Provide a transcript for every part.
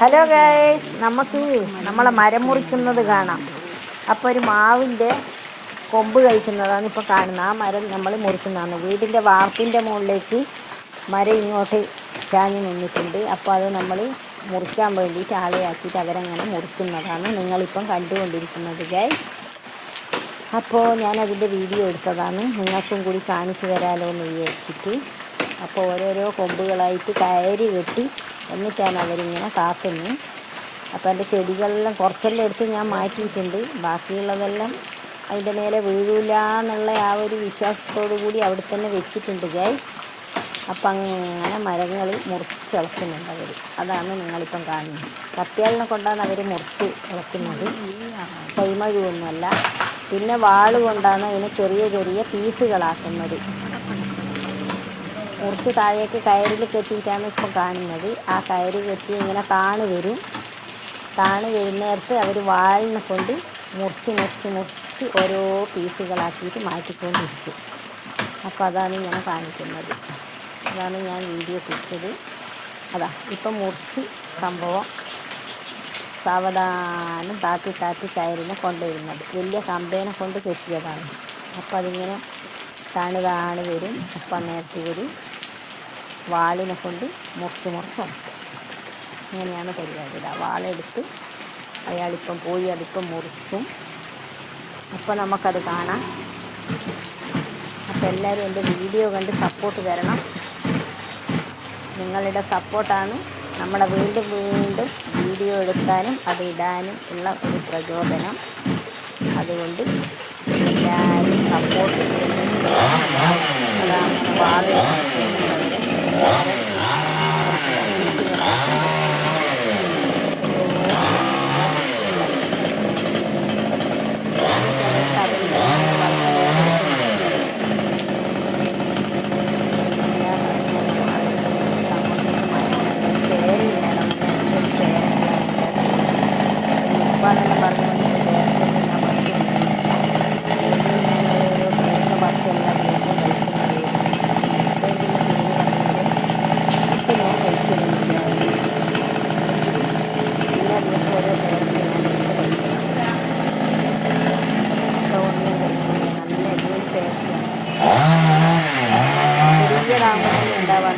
Hello guys, നമുക്ക് നമ്മളെ മരം മുറിക്കുന്നത് കാണാം. അപ്പോൾ ഒരു മാവിൻ്റെ കൊമ്പ് കഴിക്കുന്നതാണ് ഇപ്പോൾ കാണുന്നത്. ആ മരം നമ്മൾ മുറിക്കുന്നതാണ്. വീടിൻ്റെ വാർപ്പിൻ്റെ മുകളിലേക്ക് മരം ഇങ്ങോട്ട് ചാഞ്ഞ് നിന്നിട്ടുണ്ട്. അപ്പോൾ അത് നമ്മൾ മുറിക്കാൻ വേണ്ടിയിട്ട് ആളെയാക്കിയിട്ട് അവരങ്ങനെ മുറിക്കുന്നതാണ് നിങ്ങളിപ്പം കണ്ടുകൊണ്ടിരിക്കുന്നത് ഗൈസ്. അപ്പോൾ ഞാനതിൻ്റെ വീഡിയോ എടുത്തതാണ്, നിങ്ങൾക്കും കൂടി കാണിച്ചു തരാമല്ലോ എന്ന് വിചാരിച്ചിട്ട്. അപ്പോൾ ഓരോരോ കൊമ്പുകളായിട്ട് കയറി കെട്ടി എന്നിട്ടാണ് അവരിങ്ങനെ കാക്കുന്നത്. അപ്പോൾ എൻ്റെ ചെടികളെല്ലാം കുറച്ചെല്ലാം എടുത്ത് ഞാൻ മാറ്റിയിട്ടുണ്ട്. ബാക്കിയുള്ളതെല്ലാം അതിൻ്റെ മേലെ വീഴില്ല എന്നുള്ള ആ ഒരു വിശ്വാസത്തോടു കൂടി അവിടെ തന്നെ വെച്ചിട്ടുണ്ട് ഗൈസ്. അപ്പം അങ്ങനെ മരങ്ങൾ മുറിച്ചിളക്കുന്നുണ്ട് അവർ. അതാണ് നിങ്ങളിപ്പം കാണുന്നത്. കത്തിയാലിനെ കൊണ്ടാണ് അവർ മുറിച്ച് ഇളക്കുന്നത്, കൈമഴുവൊന്നുമല്ല. പിന്നെ വാള് കൊണ്ടാണ് അതിനെ ചെറിയ ചെറിയ പീസുകളാക്കുന്നത്. മുറിച്ച് താഴേക്ക് കയറിൽ കെട്ടിയിട്ടാണ് ഇപ്പം കാണുന്നത്. ആ കയറ് കെട്ടി ഇങ്ങനെ താണ് വരും നേരത്ത് അവർ വാളിനെ കൊണ്ട് മുറിച്ച് ഓരോ പീസുകളാക്കിയിട്ട് മാറ്റിക്കൊണ്ടിരിക്കും. അപ്പോൾ അതാണ് ഞാൻ കാണിക്കുന്നത്. അതാണ് ഞാൻ വീഡിയോ പിടിച്ചത്. അതാ ഇപ്പം മുറിച്ച് സംഭവം സാവധാനം താത്തി കയറിനെ കൊണ്ടുവരുന്നത്. വലിയ കമ്പേനെ കൊണ്ട് കെട്ടിയതാണ്. അപ്പോൾ അതിങ്ങനെ താണ് വരും. അപ്പം നേരത്തെ ഒരു വാളിനെ കൊണ്ട് മുറിച്ച് ഇങ്ങനെയാണ് പരിപാടി. വാളെടുത്ത് അയാളിപ്പം പോയി അതിപ്പം മുറിക്കും. അപ്പോൾ നമുക്കത് കാണാം. അപ്പോൾ എല്ലാവരും എൻ്റെ വീഡിയോ കണ്ട് സപ്പോർട്ട് തരണം. നിങ്ങളുടെ സപ്പോർട്ടാണ് നമ്മളെ വീണ്ടും വീഡിയോ എടുക്കാനും അത് ഇടാനും ഉള്ള ഒരു പ്രചോദനം. അതുകൊണ്ട് എല്ലാവരും സപ്പോർട്ട് ചെയ്യുന്നു. അതങ്ങനെ വാള ഉപ്പാന്നെല്ലാം പറഞ്ഞുകൊണ്ട് ഉണ്ടാവാൻ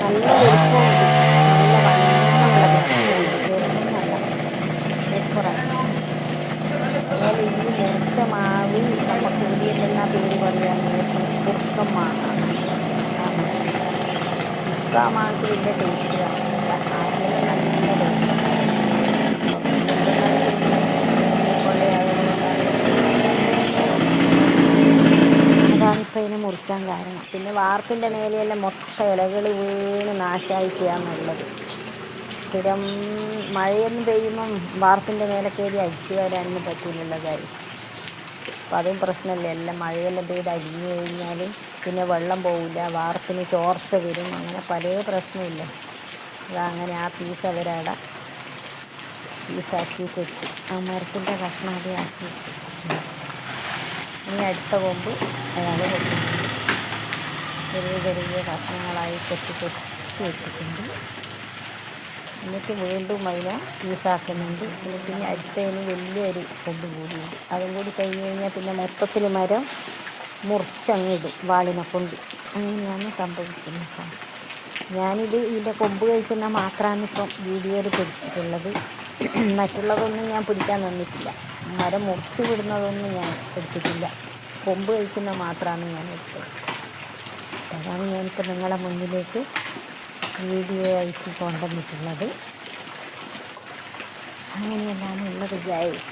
നല്ല എളുപ്പമുണ്ട്. നല്ല വണ്ണമുള്ള അതുപോലെ ഈ മുറിച്ച മാവ് നമുക്ക് ഇവിടെയെല്ലാം പേര് പറയുകയാണെങ്കിൽ കുറുക്കം മാങ്ങാണ്. ആ മാങ്ങക്ക് വലിയ ടേസ്റ്റ് കാണില്ല. ആദ്യം നല്ല ടേസ്റ്റ്. അതാണിപ്പോൾ ഇതിനെ മുറിക്കാൻ കാരണം. പിന്നെ വാർപ്പിൻ്റെ മേലെയെല്ലാം മൊത്തം ഇലകൾ വീണ് നാശമായിട്ടാണുള്ളത്. സ്ഥിരം മഴയൊന്നും പെയ്യുമ്പം വാർപ്പിൻ്റെ മേലെ കയറി അടിച്ചു വരാനൊന്നും പറ്റില്ലല്ലോ ഗൈസ്. അപ്പം അതും പ്രശ്നമില്ല. എല്ലാം മഴയെല്ലാം പെയ്ത് അടിഞ്ഞു കഴിഞ്ഞാൽ പിന്നെ വെള്ളം പോവില്ല, വാർപ്പിന് ചോർച്ച വരും, അങ്ങനെ പല പ്രശ്നമില്ല. അതങ്ങനെ ആ പീസ് അവരവിടെ പീസാക്കിയിട്ട് ആ മരത്തിൻ്റെ കഷ്ണം അത് ആക്കിയിട്ട് ഇനി അടുത്ത കൊമ്പ് അയാൾ വെക്കുന്നുണ്ട്. ചെറിയ കഷ്ണങ്ങളായി കൊത്തി വെച്ചിട്ടുണ്ട്. എന്നിട്ട് വീണ്ടും അതിനെ പീസാക്കുന്നുണ്ട്. പിന്നെ അടുത്തതിന് വലിയൊരു കൊമ്പ് കൂടിയുണ്ട്. അതും കൂടി കഴിഞ്ഞ് കഴിഞ്ഞാൽ പിന്നെ മൊത്തത്തിൽ മരം മുറിച്ചങ്ങിടും വാളിനെ കൊണ്ട്. അങ്ങനെയാണ് സംഭവിക്കുന്നത്. ഞാനിത് ഇതിൻ്റെ കൊമ്പ് കഴിക്കുന്ന മാത്രമാണ് ഇപ്പം വീഡിയോയിൽ പിടിച്ചിട്ടുള്ളത്. മറ്റുള്ളതൊന്നും ഞാൻ പിടിക്കാൻ നിന്നിട്ടില്ല. മരം മുറിച്ച് വിടുന്നതൊന്നും ഞാൻ എടുത്തിട്ടില്ല. കൊമ്പ് കഴിക്കുന്ന മാത്രമാണ് ഞാൻ എടുത്തത്. അതാണ് ഞാനിപ്പോൾ നിങ്ങളുടെ മുന്നിലേക്ക് വീഡിയോ ആയിട്ട് കൊണ്ടുവന്നിട്ടുള്ളത്. അങ്ങനെയെല്ലാം ഉള്ളത് ഗൈസ്.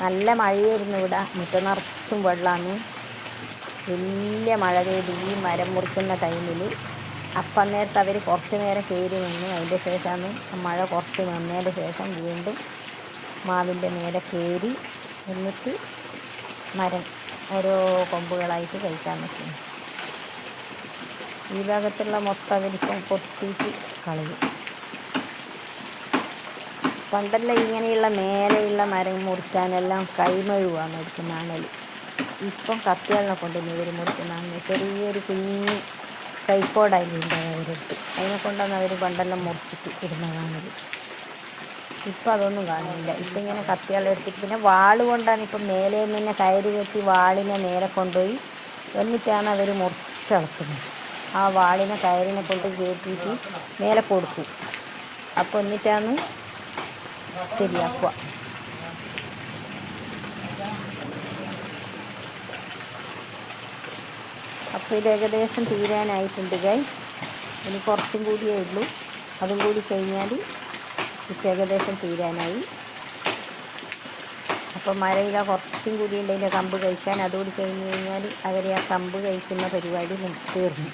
നല്ല മഴയായിരുന്നു ഇവിടെ. മുറ്റം നിറച്ചും വെള്ളമാണ്. വലിയ മഴ പെയ്ത് ഈ മരം മുറിക്കുന്ന ടൈമിൽ അപ്പം നേരത്തെ അവർ കുറച്ച് നേരം കയറി നിന്ന് അതിൻ്റെ ശേഷമാണ് മഴ കുറച്ച് നിന്നതിൻ്റെ ശേഷം വീണ്ടും മാവിൻ്റെ മേലെ കയറി എന്നിട്ട് മരം ഓരോ കൊമ്പുകളായിട്ട് കഴിക്കാൻ പറ്റുന്നു. ഈ ഭാഗത്തുള്ള മൊത്തം അവരിപ്പം പൊട്ടിയിട്ട് കളയും. പണ്ടെല്ലാം ഇങ്ങനെയുള്ള മേലെയുള്ള മരം മുറിക്കാനെല്ലാം കൈമഴുവാണ് എടുക്കുന്ന ആണൽ. ഇപ്പം കത്തിയാളിനെ കൊണ്ടുവന്ന് ഇവർ മുറിക്കുന്നതാണ്. ചെറിയൊരു കുഞ്ഞ് കൈക്കോടായിട്ടുണ്ട് അവരെടുത്ത്, അതിനെ കൊണ്ടാണ് അവർ പണ്ടെല്ലാം മുറിച്ചിട്ട് ഇടുന്നതാണ്. ഇപ്പം അതൊന്നും കാണുന്നില്ല. ഇപ്പം ഇങ്ങനെ കത്തിയാളെടുത്തിട്ട് പിന്നെ വാൾ കൊണ്ടാണ് ഇപ്പം മേലെ തന്നെ കയറി കെട്ടി വാളിനെ നേരെ കൊണ്ടുപോയി എന്നിട്ടാണ് അവർ മുറിച്ചളക്കുന്നത്. ആ വാളിനെ കയറിനെ കൊണ്ട് കയറ്റിയിട്ട് മേലെ കൊടുക്കും. അപ്പോൾ എന്നിട്ടാണ് ശരിയാക്കുക. അപ്പോൾ ഇത് ഏകദേശം തീരാനായിട്ടുണ്ട് ഗൈസ്. ഇനി കുറച്ചും കൂടിയേ ഉള്ളൂ. അതും കൂടി കഴിഞ്ഞാൽ ഇപ്പം ഏകദേശം തീരാനായി. അപ്പോൾ മരയില കുറച്ചും കൂടി ഉണ്ട് അതിൻ്റെ കമ്പ് കഴിക്കാൻ. അതുകൂടി കഴിഞ്ഞ് കഴിഞ്ഞാൽ അവർ ആ കമ്പ് കഴിക്കുന്ന പരിപാടി തീർന്നു.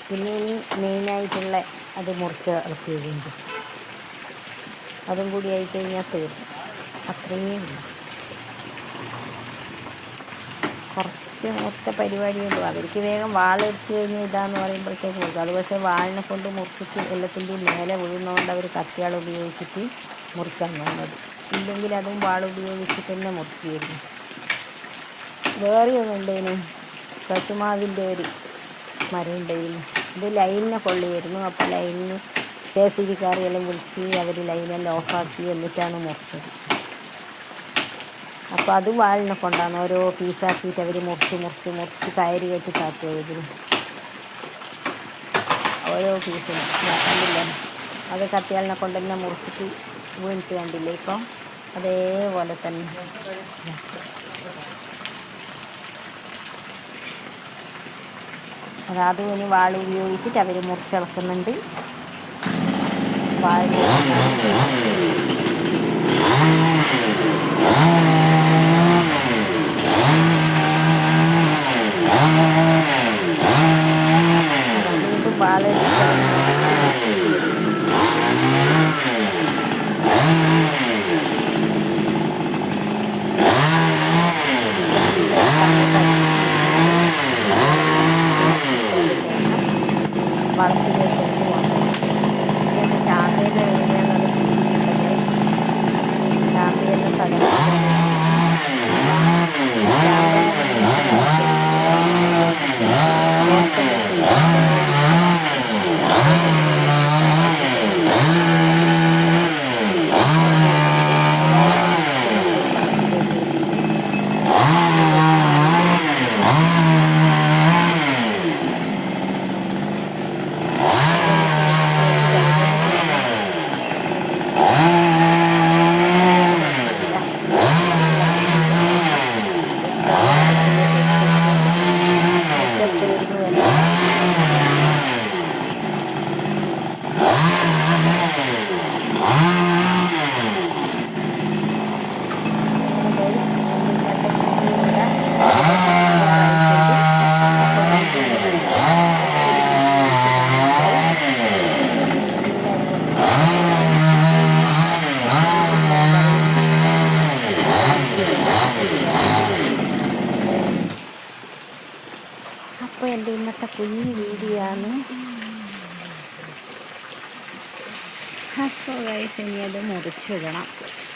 പിന്നെ ഇനി മെയിനായിട്ടുള്ള അത് മുറിച്ച് ഇറക്കിയതുണ്ട്. അതും കൂടി ആയിക്കഴിഞ്ഞാൽ തീർന്നു. അത്രയേ ഉള്ളൂ. കുറച്ച് ഒറ്റ പരിപാടിയുള്ളൂ. അവർക്ക് വേഗം വാളെടുത്ത് കഴിഞ്ഞ് ഇതാന്ന് പറയുമ്പോഴത്തേക്ക് കൊടുക്കും. അത് പക്ഷേ വാളിനെ കൊണ്ട് മുറിച്ചിട്ട് എല്ലാത്തിൻ്റെയും മേലെ വീഴുന്നതുകൊണ്ട് അവർ കത്തിയാൾ ഉപയോഗിച്ചിട്ട് മുറിക്കാൻ വന്നത്. ഇല്ലെങ്കിൽ അതും വാളുപയോഗിച്ചിട്ട് തന്നെ മുറിക്കുമായിരുന്നു. വേറെ ഒന്നുണ്ടേനു, കശുമാവിൻ്റെ ഒരു മരം ഉണ്ടായിരുന്നു. ഇത് ലൈനിനെ കൊള്ളിയായിരുന്നു. അപ്പോൾ ലൈനിന് KCB എല്ലാം വിളിച്ച് അവർ ലൈനെല്ലാം ഓഫാക്കി എന്നിട്ടാണ് മുറിച്ചത്. അപ്പോൾ അത് വാളിനെ കൊണ്ടാണ് ഓരോ പീസാക്കിയിട്ട് അവർ മുറിച്ച് കയറി കയറ്റി കാത്തുപോയതിന് ഓരോ പീസും കണ്ടില്ലേ. അത് കത്തിയാളിനെ കൊണ്ട് തന്നെ മുറിച്ചിട്ട് വീണിട്ട് കണ്ടില്ലേ. ഇപ്പം അതേപോലെ തന്നെ അതും ഇനി വാൾ ഉപയോഗിച്ചിട്ട് അവർ മുറിച്ചിളക്കുന്നുണ്ട്. വാൾ വീണ്ടും വാളെടുത്ത് വളത്തിലേക്ക് കൊണ്ടുപോകണം. ഇതിൻ്റെ ചാമ്പേൻ്റെ എങ്ങനെയാണെന്നത് പിടിച്ചിട്ടുണ്ടെങ്കിൽ ചാമ്പേൻ്റെ സ്ഥലം അപ്പോൾ എൻ്റെ ഇന്നത്തെ കുഞ്ഞു വീഡിയോ ആണ്. അപ്പോൾ ഗൈസ് ഇനി അത് മുറിച്ചിടണം.